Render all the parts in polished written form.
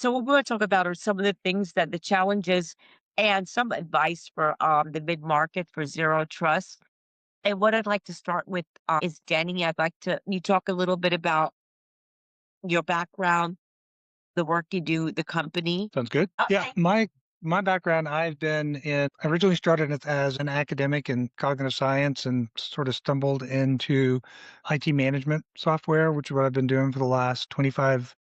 So what we're going to talk about are some of the things that the challenges and some advice for the mid market for zero trust. And what I'd like to start with is Denny. I'd like to you talk a little bit about your background, the work you do, the company. Sounds good. Yeah, Okay. my background, I originally started as an academic in cognitive science and sort of stumbled into IT management software, which is what I've been doing for the last 25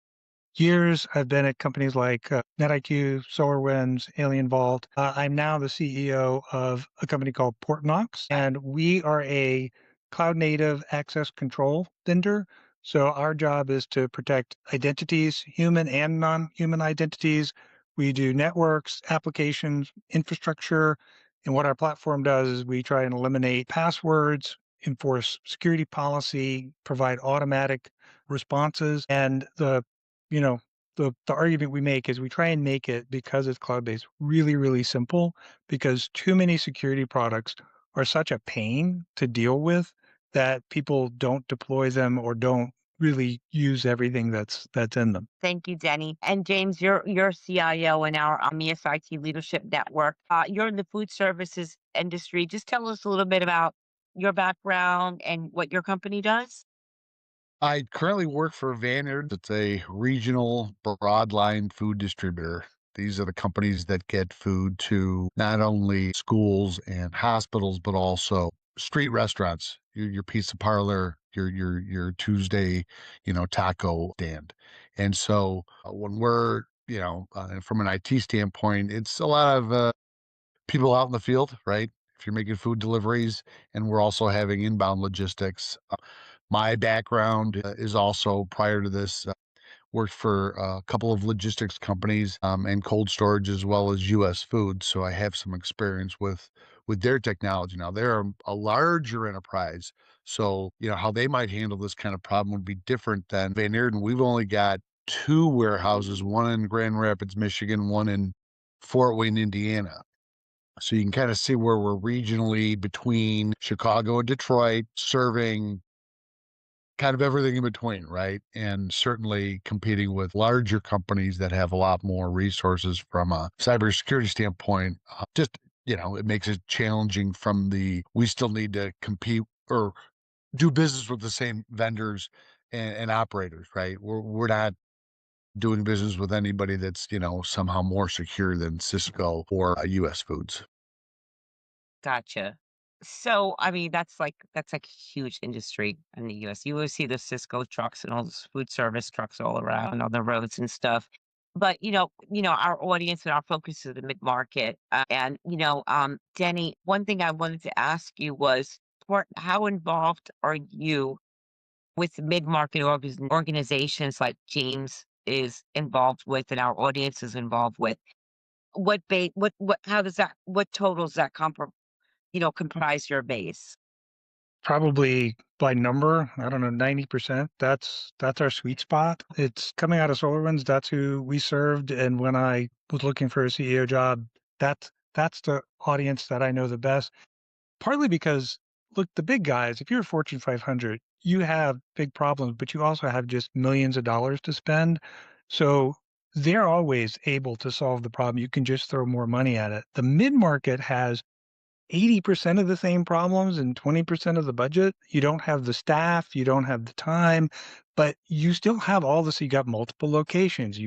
years. I've been at companies like NetIQ, SolarWinds, Alien Vault. I'm now the CEO of a company called Portnox, and we are a cloud native access control vendor. So our job is to protect identities, human and non-human identities. We do networks, applications, infrastructure. And what our platform does is we try and eliminate passwords, enforce security policy, provide automatic responses. And you know, the argument we make is we try and make it, because it's cloud-based, really, really simple, because too many security products are such a pain to deal with that people don't deploy them or don't really use everything that's in them. Thank you, Denny. And James, you're CIO in our MES Leadership Network. You're in the food services industry. Just tell us a little bit about your background and what your company does. I currently work for Vanguard. It's a regional broadline food distributor. These are the companies that get food to not only schools and hospitals, but also street restaurants, your pizza parlor, your Tuesday, taco stand. And so when we're, from an IT standpoint, it's a lot of people out in the field, right? If you're making food deliveries, and we're also having inbound logistics. My background is also prior to this, worked for a couple of logistics companies and cold storage as well as US Food. So I have some experience with their technology. Now they're a larger enterprise. So, how they might handle this kind of problem would be different than Van Eerden. We've only got two warehouses, one in Grand Rapids, Michigan, one in Fort Wayne, Indiana. So you can kind of see where we're regionally between Chicago and Detroit, serving kind of everything in between, right? And certainly competing with larger companies that have a lot more resources from a cybersecurity standpoint. It makes it challenging from we still need to compete or do business with the same vendors and operators, right? We're not doing business with anybody that's, somehow more secure than Cisco or US Foods. Gotcha. So, I mean, that's like a huge industry in the US. You always see the Cisco trucks and all those food service trucks all around on the roads and stuff. But our audience and our focus is the mid market. Denny, one thing I wanted to ask you was, how involved are you with mid market organizations like James is involved with, and our audience is involved with? How does that? What totals that comprise your base. Probably by number, I don't know, 90%. That's our sweet spot. It's coming out of SolarWinds. That's who we served. And when I was looking for a CEO job, that's the audience that I know the best. Partly because, look, the big guys, if you're a Fortune 500, you have big problems, but you also have just millions of dollars to spend. So they're always able to solve the problem. You can just throw more money at it. The mid market has 80% of the same problems and 20% of the budget. You don't have the staff, you don't have the time, but you still have all this. You got multiple locations.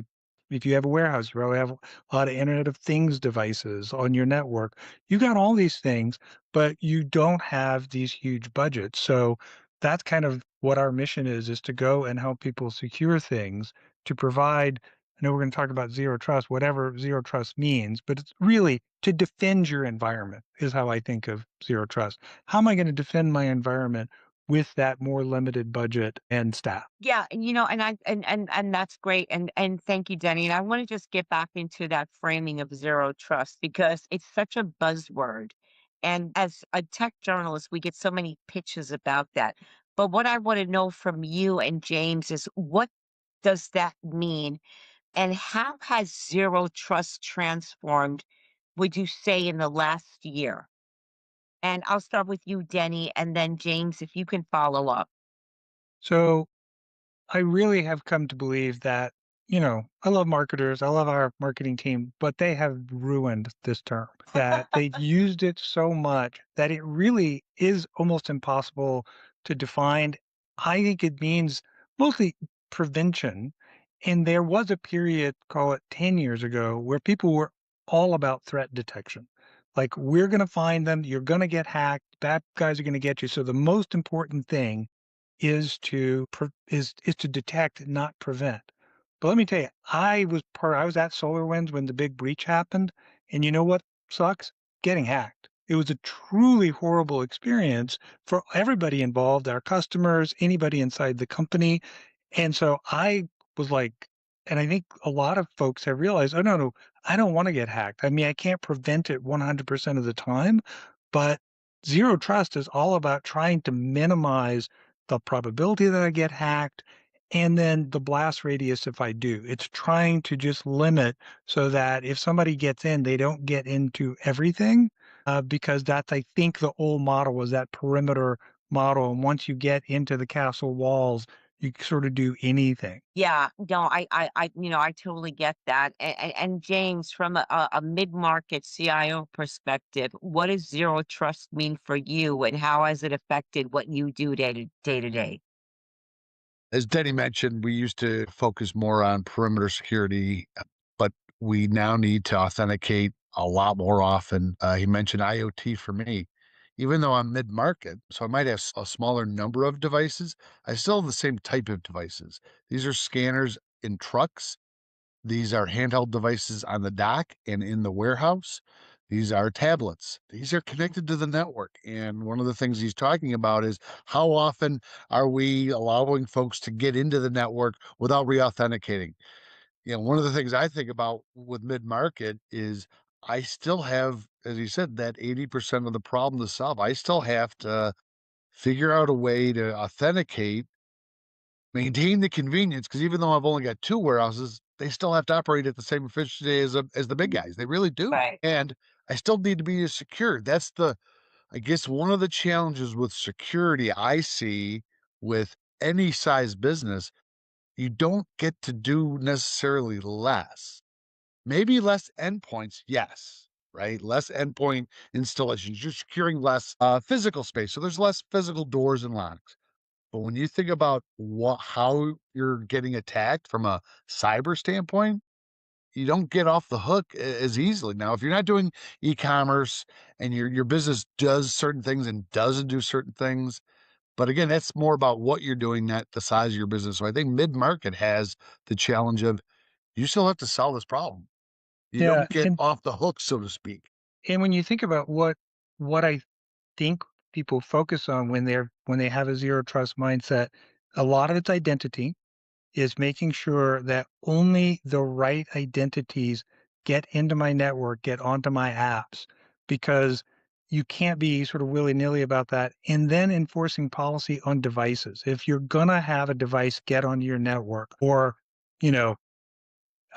If you have a warehouse, you probably have a lot of Internet of Things devices on your network. You got all these things, but you don't have these huge budgets. So that's kind of what our mission is to go and help people secure things, to provide. I know we're going to talk about zero trust, whatever zero trust means, but it's really to defend your environment is how I think of zero trust. How am I going to defend my environment with that more limited budget and staff? Yeah, and that's great, and thank you, Denny. And I want to just get back into that framing of zero trust because it's such a buzzword. And as a tech journalist, we get so many pitches about that. But what I want to know from you and James is, what does that mean? And how has zero trust transformed, would you say, in the last year? And I'll start with you, Denny, and then James, if you can follow up. So I really have come to believe that I love marketers. I love our marketing team, but they have ruined this term. That they've used it so much that it really is almost impossible to define. I think it means mostly prevention. And there was a period, call it 10 years ago, where people were all about threat detection. Like, we're going to find them, you're going to get hacked, bad guys are going to get you. So the most important thing is to detect, not prevent. But let me tell you, I was at SolarWinds when the big breach happened, and you know what sucks? Getting hacked. It was a truly horrible experience for everybody involved, our customers, anybody inside the company. And so I was like, and I think a lot of folks have realized, oh no, I don't want to get hacked. I mean, I can't prevent it 100% of the time, but zero trust is all about trying to minimize the probability that I get hacked and then the blast radius if I do. It's trying to just limit so that if somebody gets in, they don't get into everything, because that's, I think, the old model was that perimeter model. And once you get into the castle walls, you can sort of do anything. Yeah, no, I totally get that. And James, from a mid-market CIO perspective, what does zero trust mean for you, and how has it affected what you do day to day? As Denny mentioned, we used to focus more on perimeter security, but we now need to authenticate a lot more often. He mentioned IoT for me. Even though I'm mid market, so I might have a smaller number of devices, I still have the same type of devices. These are scanners in trucks. These are handheld devices on the dock and in the warehouse. These are tablets. These are connected to the network. And one of the things he's talking about is how often are we allowing folks to get into the network without re-authenticating? One of the things I think about with mid-market is I still have, as you said, that 80% of the problem to solve. I still have to figure out a way to authenticate, maintain the convenience, because even though I've only got 2 warehouses, they still have to operate at the same efficiency as the big guys. They really do. Right. And I still need to be as secure. That's I guess one of the challenges with security I see with any size business, you don't get to do necessarily less. Maybe less endpoints, yes, right? Less endpoint installations. You're securing less physical space. So there's less physical doors and locks. But when you think about how you're getting attacked from a cyber standpoint, you don't get off the hook as easily. Now, if you're not doing e-commerce and your business does certain things and doesn't do certain things, but again, that's more about what you're doing, not the size of your business. So I think mid-market has the challenge of you still have to solve this problem. You Yeah, don't get off the hook, so to speak. and when you think about what I think people focus on when they have a zero trust mindset, a lot of it's identity is making sure that only the right identities get into my network, get onto my apps, because you can't be sort of willy-nilly about that. And then enforcing policy on devices. If you're gonna have a device get onto your network, or, you know,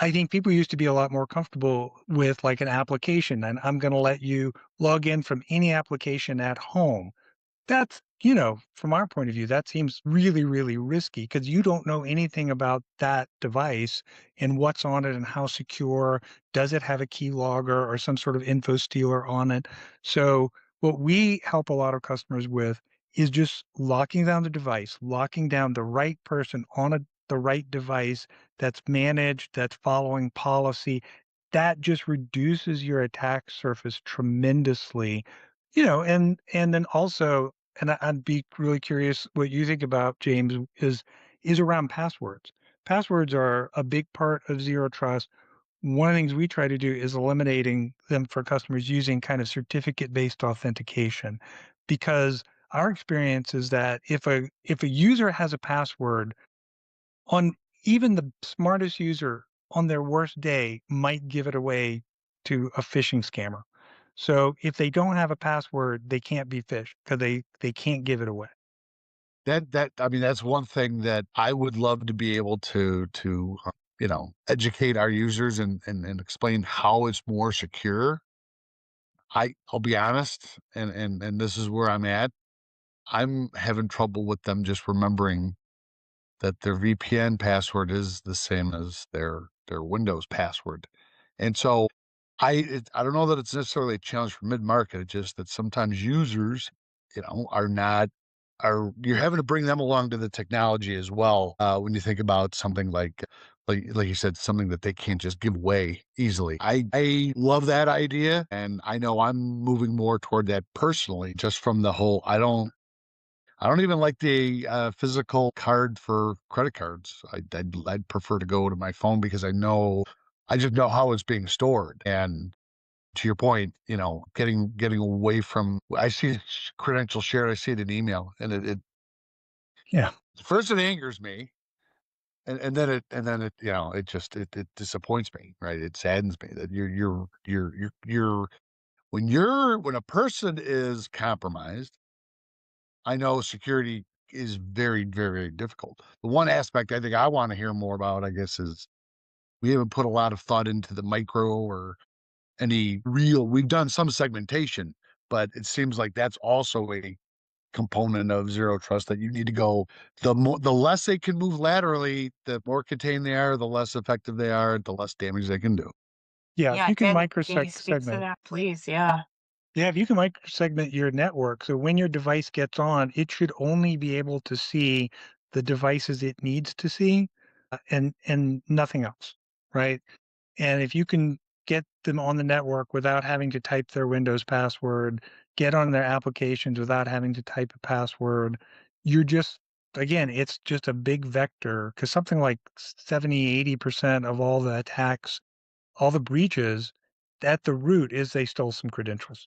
I think people used to be a lot more comfortable with like an application, and I'm gonna let you log in from any application at home. That's, from our point of view, that seems really, really risky because you don't know anything about that device and what's on it and how secure. Does it have a keylogger or some sort of info stealer on it? So what we help a lot of customers with is just locking down the device, locking down the right person on the right device that's managed, that's following policy. That just reduces your attack surface tremendously. And then also, and I'd be really curious what you think about, James, is around passwords. Passwords are a big part of zero trust. One of the things we try to do is eliminating them for customers using kind of certificate-based authentication, because our experience is that if a user has a password, on even the smartest user on their worst day might give it away to a phishing scammer. So if they don't have a password, they can't be phished because they can't give it away. I mean, that's one thing that I would love to be able to educate our users and explain how it's more secure. I'll be honest, and this is where I'm at. I'm having trouble with them just remembering that their VPN password is the same as their Windows password. And so I don't know that it's necessarily a challenge for mid-market. It's just that sometimes users, are not are you're having to bring them along to the technology as well. When you think about something like you said, something that they can't just give away easily. I love that idea, and I know I'm moving more toward that personally, just from the whole. I don't even like the physical card for credit cards. I'd prefer to go to my phone because I just know how it's being stored. And to your point, getting away from. I see credentials shared. I see it in email, and it Yeah. first it angers me, and then it it disappoints me. Right? It saddens me that when a person is compromised. I know security is very, very, very difficult. The one aspect I think I want to hear more about, I guess, is we haven't put a lot of thought into the micro or we've done some segmentation, but it seems like that's also a component of zero trust that you need to go. The less they can move laterally, the more contained they are, the less effective they are, the less damage they can do. Yeah. If Yeah, you can Denny, can you microsegment speak to that, please? Yeah. Yeah, if you can microsegment your network, so when your device gets on, it should only be able to see the devices it needs to see, and nothing else, right? And if you can get them on the network without having to type their Windows password, get on their applications without having to type a password, you're just again, it's just a big vector because something like 70, 80% of all the attacks, all the breaches, at the root is they stole some credentials.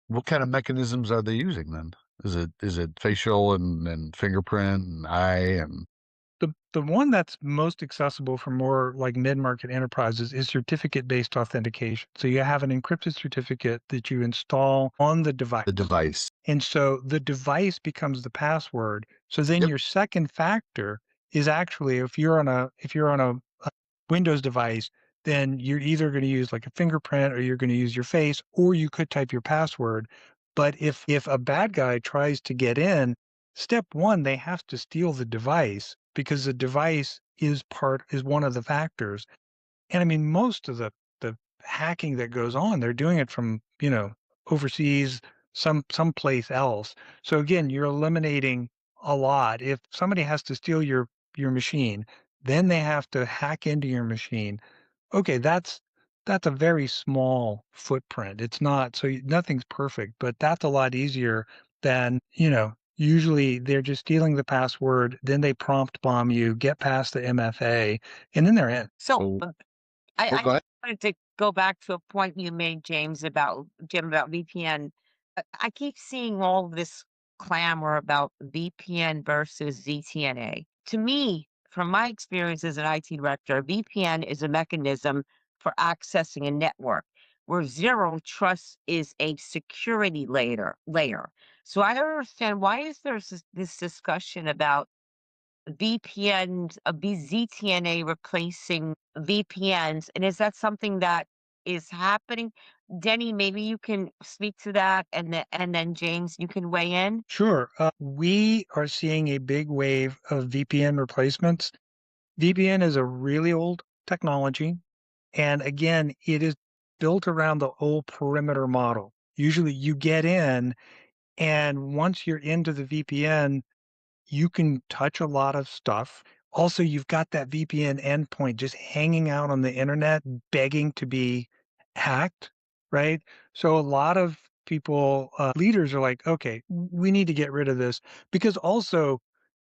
What kind of mechanisms are they using then? Is it facial and fingerprint and eye and The one that's most accessible for more like mid-market enterprises is certificate-based authentication. So you have an encrypted certificate that you install on the device. the device? And so the device becomes the password. So then Yep. your second factor is actually if you're on a Windows device, then you're either going to use like a fingerprint or you're going to use your face, or you could type your password. But if a bad guy tries to get in, step one, they have to steal the device because the device is one of the factors. And I mean, most of the hacking that goes on, they're doing it from, overseas, someplace else. So again, you're eliminating a lot. If somebody has to steal your machine, then they have to hack into your machine. Okay, that's a very small footprint. It's not so nothing's perfect, but that's a lot easier than, usually they're just stealing the password, then they prompt bomb you, get past the MFA, and then they're in. So, So I go just ahead. wanted to go back to a point you made, Jim, about VPN. I keep seeing all this clamor about VPN versus ZTNA. To me, from my experience as an IT director, VPN is a mechanism for accessing a network, where zero trust is a security layer. So I don't understand, why is there this discussion about VPNs, ZTNA replacing VPNs, and is that something that is happening? Denny, maybe you can speak to that, and then James, you can weigh in. Sure. We are seeing a big wave of VPN replacements. VPN is a really old technology. And again, it is built around the old perimeter model. Usually you get in, and once you're into the VPN, you can touch a lot of stuff. Also, you've got that VPN endpoint just hanging out on the internet, begging to be hacked, right? So a lot of people, leaders are like, okay, we need to get rid of this because also,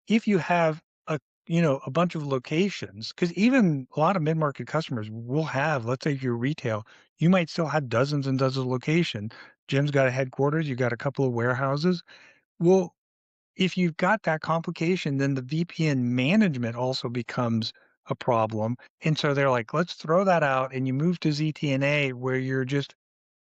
if you have a bunch of locations, because even a lot of mid-market customers will have, let's say if you're retail, you might still have dozens and dozens of locations. Jim's got a headquarters, you got a couple of warehouses. Well, if you've got that complication, then the VPN management also becomes a problem. And so they're like, let's throw that out and you move to ZTNA where you're just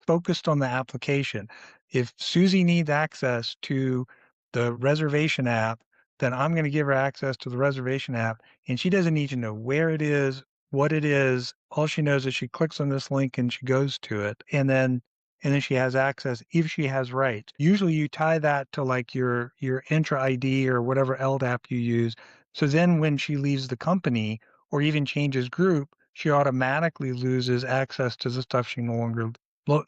focused on the application. If Susie needs access to the reservation app, then I'm going to give her access to the reservation app. And she doesn't need to know where it is, what it is. All she knows is she clicks on this link and she goes to it. And then she has access if she has rights. Usually you tie that to like your Entra ID or whatever LDAP you use. So then when she leaves the company or even changes group, she automatically loses access to the stuff she no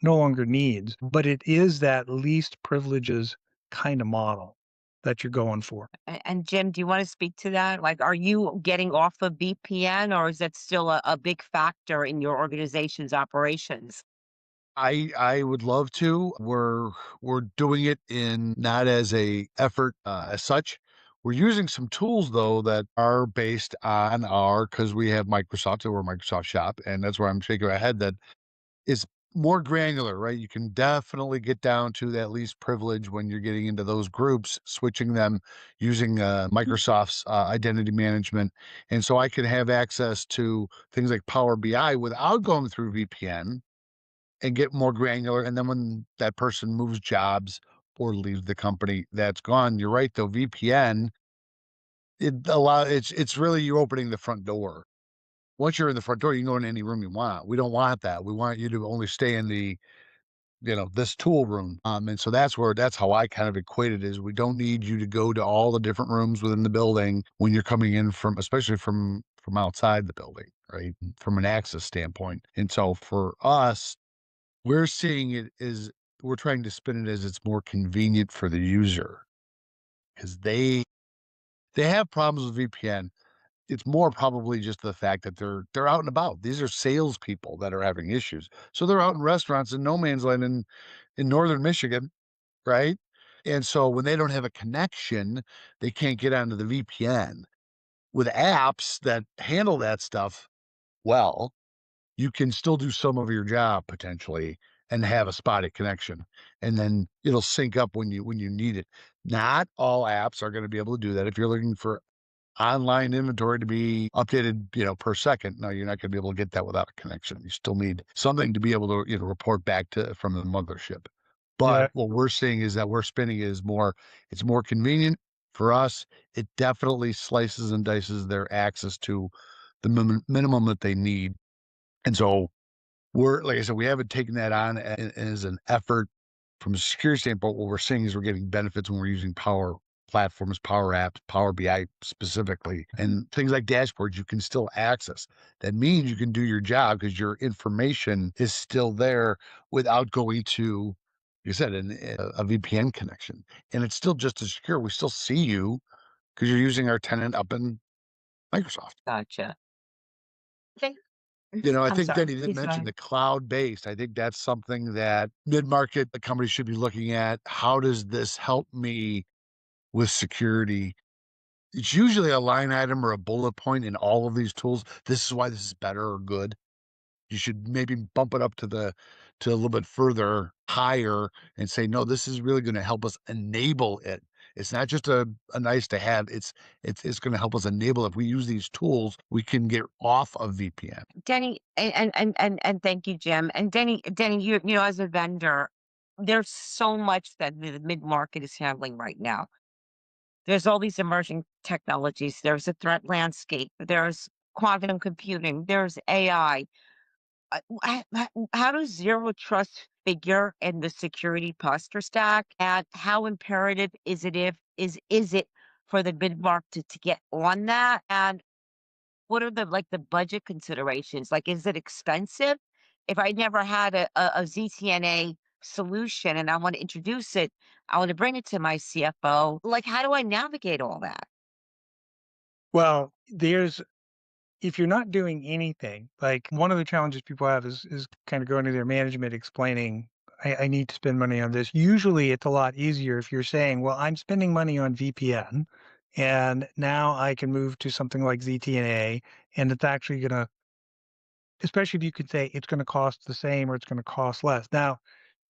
longer needs. But it is that least privileges kind of model that you're going for. And Jim, do you want to speak to that? Like, are you getting off of VPN, or is that still a big factor in your organization's operations? I would love to. We're doing it in not as a effort as such. We're using some tools though that are based on our because we have Microsoft, so we're a Microsoft shop, and that's where I'm shaking my head that is more granular, right? You can definitely get down to that least privilege when you're getting into those groups, switching them using Microsoft's identity management. And so I can have access to things like Power BI without going through VPN and get more granular. And then when that person moves jobs or leaves the company, that's gone. You're right, though. VPN, it's really you opening the front door. Once you're in the front door, you can go in any room you want. We don't want that. We want you to only stay in the this tool room. And so that's how I kind of equate it is we don't need you to go to all the different rooms within the building when you're coming in from, especially from outside the building, right? From an access standpoint. And so for us, we're seeing it as we're trying to spin it as it's more convenient for the user because they have problems with VPN. It's more probably just the fact that they're out and about. These are salespeople that are having issues. So they're out in restaurants in no man's land in northern Michigan, right? And so when they don't have a connection, they can't get onto the VPN. With apps that handle that stuff well, you can still do some of your job potentially and have a spotty connection. And then it'll sync up when you need it. Not all apps are going to be able to do that. If you're looking for online inventory to be updated, per second. No, you're not going to be able to get that without a connection. You still need something to be able to, report back to from the mothership. But Yeah. what we're seeing is that we're spinning is more, it's more convenient for us. It definitely slices and dices their access to the minimum that they need. And so we're, like I said, we haven't taken that on as an effort from a security standpoint. What we're seeing is we're getting benefits when we're using Power Platforms, Power Apps, Power BI specifically, and things like dashboards you can still access. That means you can do your job because your information is still there without going to, like I said, a VPN connection. And it's still just as secure. We still see you because you're using our tenant up in Microsoft. Gotcha. Okay. I I'm think sorry. Denny did Please go mention ahead. the cloud-based. I think that's something that mid-market the company should be looking at. How does this help me with security? It's usually a line item or a bullet point in all of these tools. This is why this is better or good. You should maybe bump it up to a little bit further higher and say, no, this is really going to help us enable it. It's not just a nice to have. It's going to help us enable. If we use these tools, we can get off of VPN. Denny, and thank you, Jim. And Denny, as a vendor, there's so much that the mid-market is handling right now. There's all these emerging technologies. There's a threat landscape. There's quantum computing. There's AI. How does zero trust figure in the security posture stack? And how imperative is it for the mid-market to get on that? And what are the budget considerations? Like, is it expensive? If I never had a ZTNA solution and I want to introduce it, I want to bring it to my CFO. Like, how do I navigate all that? Well, if you're not doing anything, like one of the challenges people have is kind of going to their management explaining, I need to spend money on this. Usually it's a lot easier if you're saying, well, I'm spending money on VPN and now I can move to something like ZTNA and it's actually going to, especially if you could say it's going to cost the same or it's going to cost less. Now,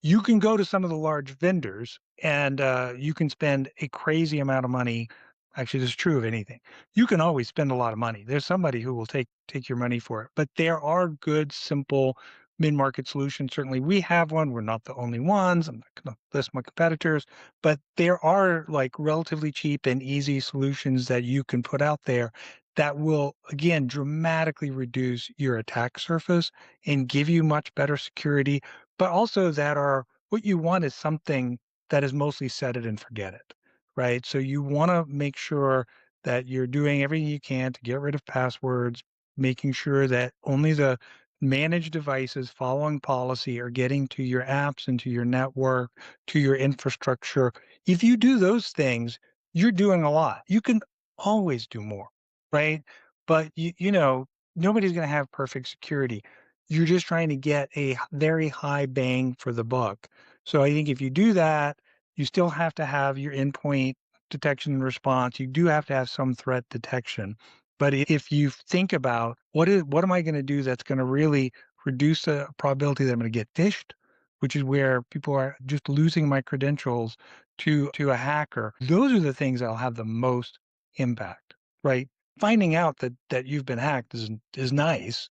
you can go to some of the large vendors and you can spend a crazy amount of money. Actually, this is true of anything. You can always spend a lot of money. There's somebody who will take your money for it. But there are good, simple mid-market solutions. Certainly, we have one. We're not the only ones. I'm not going to list my competitors, but there are like relatively cheap and easy solutions that you can put out there that will, again, dramatically reduce your attack surface and give you much better security, but also that are what you want is something that is mostly set it and forget it, right? So you want to make sure that you're doing everything you can to get rid of passwords, making sure that only the managed devices following policy are getting to your apps and to your network, to your infrastructure. If you do those things, you're doing a lot. You can always do more, right? But nobody's going to have perfect security. You're just trying to get a very high bang for the buck. So I think if you do that, you still have to have your endpoint detection and response. You do have to have some threat detection. But if you think about what am I going to do that's going to really reduce the probability that I'm going to get phished, which is where people are just losing my credentials to a hacker. Those are the things that'll have the most impact, right? Finding out that you've been hacked is nice,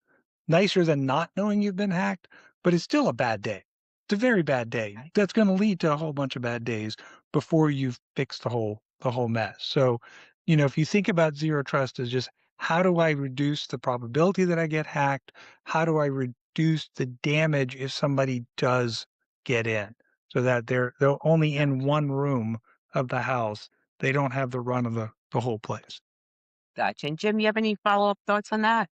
nicer than not knowing you've been hacked, but it's still a bad day. It's a very bad day. That's going to lead to a whole bunch of bad days before you've fixed the whole mess. So, if you think about zero trust as just how do I reduce the probability that I get hacked? How do I reduce the damage if somebody does get in so that they're only in one room of the house. They don't have the run of the whole place. Gotcha. And Jim, you have any follow-up thoughts on that?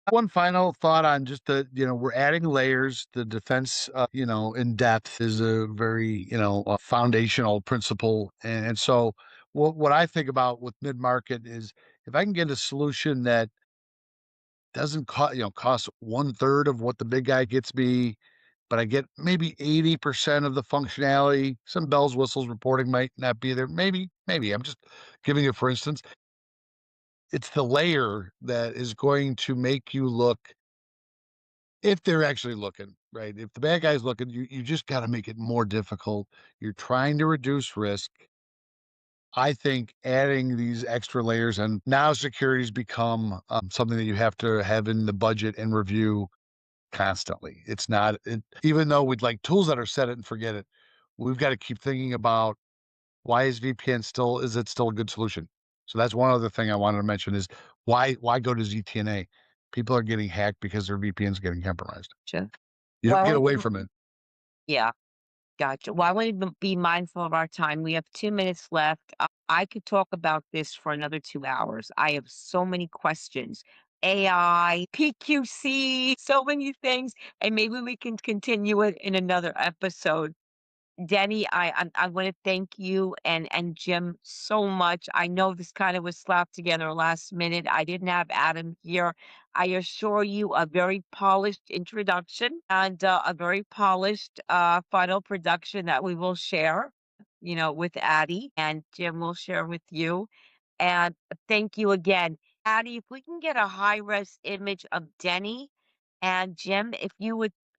One final thought on just we're adding layers. The defense, in depth is a very, a foundational principle. And so what I think about with mid-market is if I can get a solution that doesn't cost 1/3 of what the big guy gets me, but I get maybe 80% of the functionality, some bells, whistles, reporting might not be there. Maybe I'm just giving you, for instance, it's the layer that is going to make you look if they're actually looking, right? If the bad guy's looking, you just got to make it more difficult. You're trying to reduce risk. I think adding these extra layers and now security's become something that you have to have in the budget and review constantly. It's not, even though we'd like tools that are set it and forget it, we've got to keep thinking about why is it still a good solution? So that's one other thing I wanted to mention is why go to ZTNA? People are getting hacked because their VPN's getting compromised. Sure. You don't Well, get away from it. yeah. Gotcha. Well, I want to be mindful of our time. We have 2 minutes left. I could talk about this for another 2 hours. I have so many questions. AI, PQC, so many things. And maybe we can continue it in another episode. Denny, I want to thank you and Jim so much. I know this kind of was slapped together last minute. I didn't have Adam here. I assure you a very polished introduction and a very polished final production that we will share, with Addie and Jim will share with you. And thank you again. Addie, if we can get a high-res image of Denny and Jim,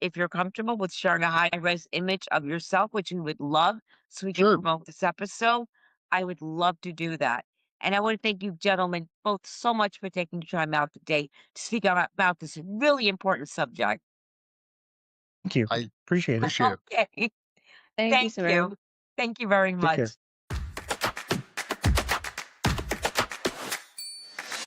if you're comfortable with sharing a high-res image of yourself, which we would love, so we can Sure. promote this episode, I would love to do that. And I want to thank you, gentlemen, both so much for taking the time out today to speak about this really important subject. Thank you. I Appreciate it. appreciate it. Okay. Thank you, Thank Samara. you. Thank you very Take care. much.